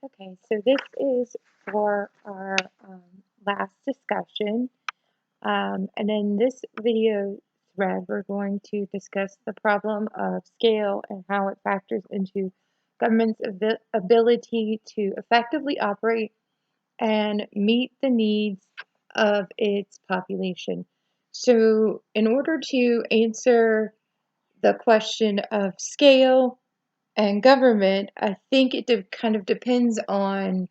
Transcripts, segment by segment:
Okay, so this is for our last discussion. And in this video thread, we're going to discuss the problem of scale and how it factors into government's ability to effectively operate and meet the needs of its population. So, in order to answer the question of scale and government, I think it kind of depends on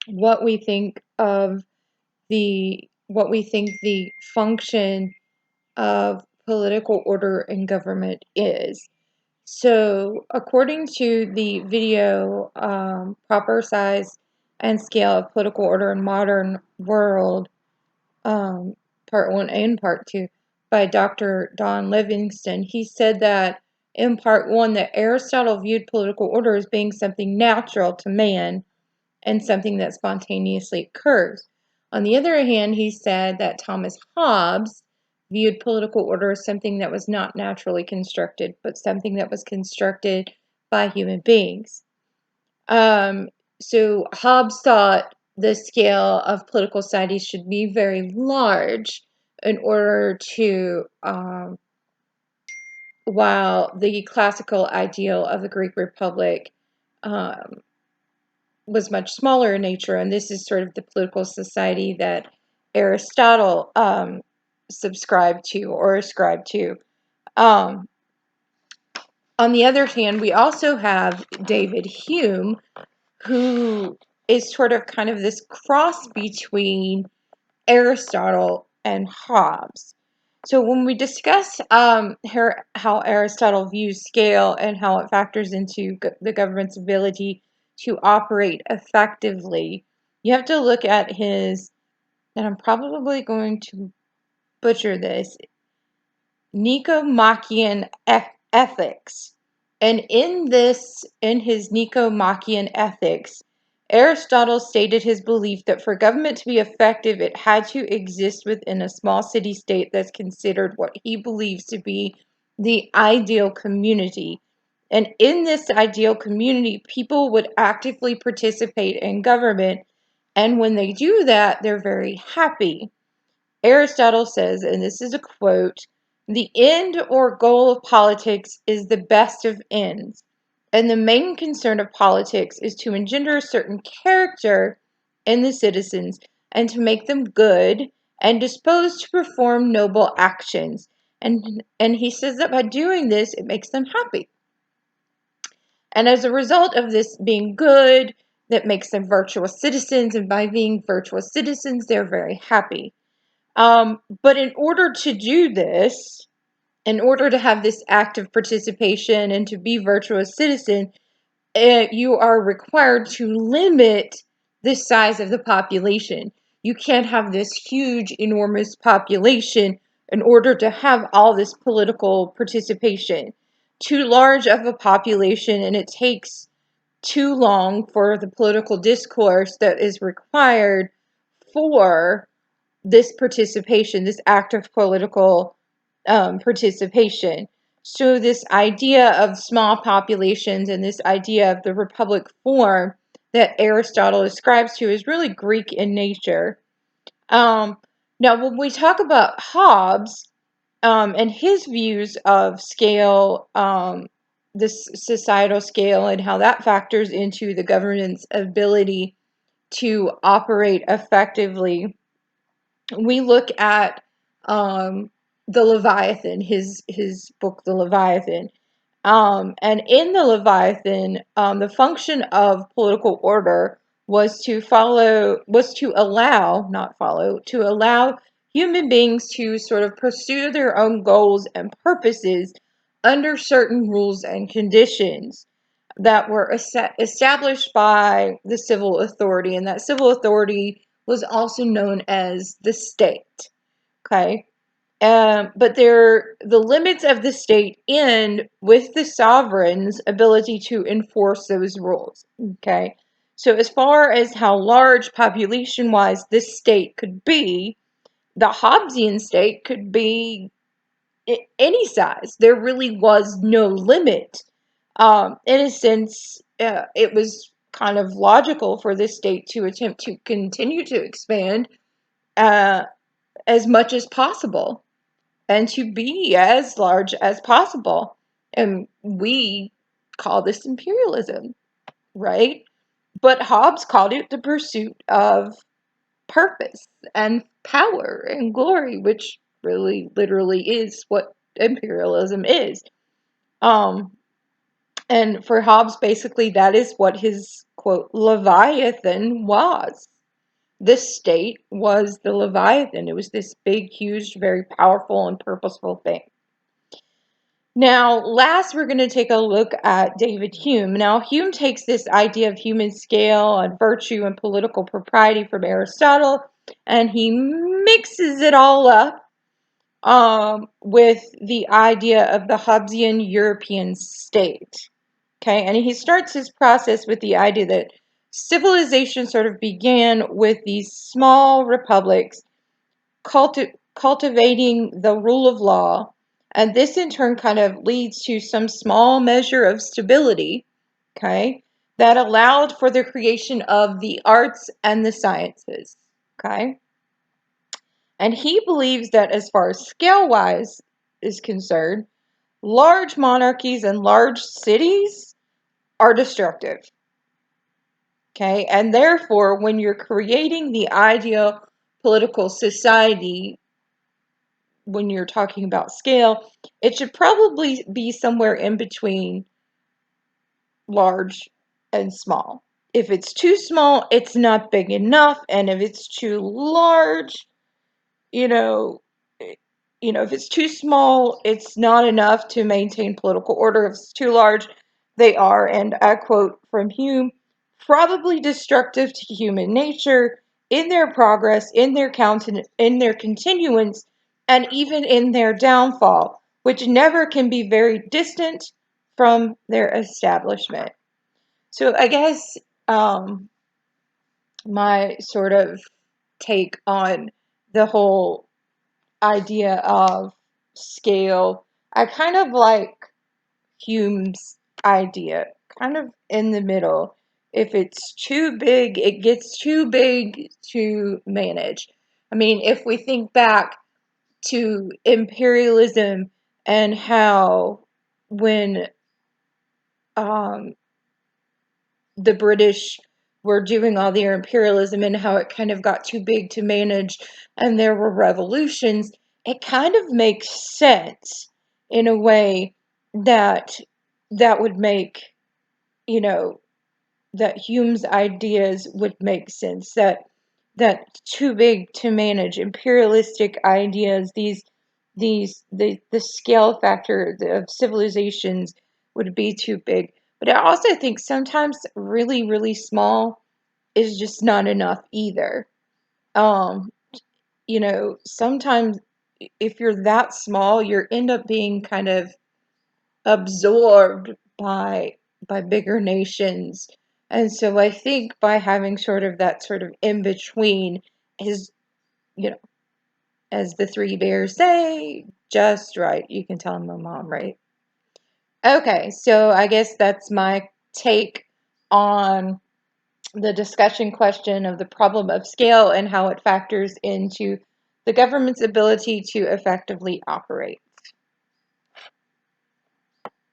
what we think of what we think the function of political order and government is. So, according to the video, Proper Size and Scale of Political Order in Modern World, Part 1 and Part 2, by Dr. Don Livingston, he said that in Part 1 that Aristotle viewed political order as being something natural to man and something that spontaneously occurs. On the other hand, he said that Thomas Hobbes viewed political order as something that was not naturally constructed, but something that was constructed by human beings. So Hobbes thought the scale of political society should be very large in order to, while the classical ideal of the Greek Republic was much smaller in nature, and this is sort of the political society that Aristotle subscribed to or ascribed to. On the other hand, we also have David Hume, who is sort of kind of this cross between Aristotle and Hobbes. So when we discuss how Aristotle views scale and how it factors into the government's ability to operate effectively, you have to look at his, and I'm probably going to butcher this, Nicomachean Ethics. And in his Nicomachean Ethics, Aristotle stated his belief that for government to be effective, it had to exist within a small city-state that's considered what he believes to be the ideal community. And in this ideal community, people would actively participate in government, and when they do that, they're very happy. Aristotle says, and this is a quote, "The end or goal of politics is the best of ends, and the main concern of politics is to engender a certain character in the citizens and to make them good and disposed to perform noble actions." And he says that by doing this, it makes them happy. And as a result of this being good, that makes them virtuous citizens, and by being virtuous citizens, they're very happy. But in order to do this, in order to have this active participation and to be virtuous citizen, you are required to limit the size of the population. You can't have this huge, enormous population in order to have all this political participation. Too large of a population, and it takes too long for the political discourse that is required for this participation, this active political participation. So this idea of small populations and this idea of the republic form that Aristotle ascribes to is really Greek in nature. Now, when we talk about Hobbes and his views of scale, this societal scale, and how that factors into the government's ability to operate effectively, we look at the Leviathan, his book, The Leviathan. And in the Leviathan, the function of political order was to allow human beings to sort of pursue their own goals and purposes under certain rules and conditions that were established by the civil authority, and that civil authority was also known as the state. Okay, but the limits of the state end with the sovereign's ability to enforce those rules. Okay, so as far as how large population-wise this state could be, the Hobbesian state could be any size. There really was no limit. In a sense, it was kind of logical for the state to attempt to continue to expand as much as possible and to be as large as possible. And we call this imperialism, right? But Hobbes called it the pursuit of purpose and power and glory, which really literally is what imperialism is. Um, and for Hobbes, basically, that is what his quote Leviathan was. The state was the Leviathan. It was this big, huge, very powerful and purposeful thing. Now, last, we're going to take a look at David Hume. Now, Hume takes this idea of human scale and virtue and political propriety from Aristotle, and he mixes it all up with the idea of the Hobbesian European state. Okay, and he starts his process with the idea that civilization sort of began with these small republics cultivating the rule of law, and this in turn kind of leads to some small measure of stability, okay, that allowed for the creation of the arts and the sciences, okay? And he believes that as far as scale-wise is concerned, large monarchies and large cities are destructive, okay? And therefore, when you're creating the ideal political society, when you're talking about scale, it should probably be somewhere in between large and small. If it's too small, it's not big enough, and if it's too large, you know, if it's too small, it's not enough to maintain political order. If it's too large, they are, and I quote from Hume, probably destructive to human nature in their progress, in their continuance, and even in their downfall, which never can be very distant from their establishment. So I guess my sort of take on the whole idea of scale, I kind of like Hume's idea, kind of in the middle. If it's too big, it gets too big to manage. I mean, if we think back to imperialism and how when um, the British were doing all their imperialism and how it kind of got too big to manage and there were revolutions, it kind of makes sense in a way that would make, you know, that Hume's ideas would make sense, that too big to manage imperialistic ideas, the scale factor of civilizations would be too big. But I also think sometimes really, really small is just not enough either. Um, Sometimes if you're that small, you end up being kind of absorbed by bigger nations. And so I think by having sort of that sort of in between is, you know, as the three bears say, just right. You can tell my mom, right? Okay, so I guess that's my take on the discussion question of the problem of scale and how it factors into the government's ability to effectively operate.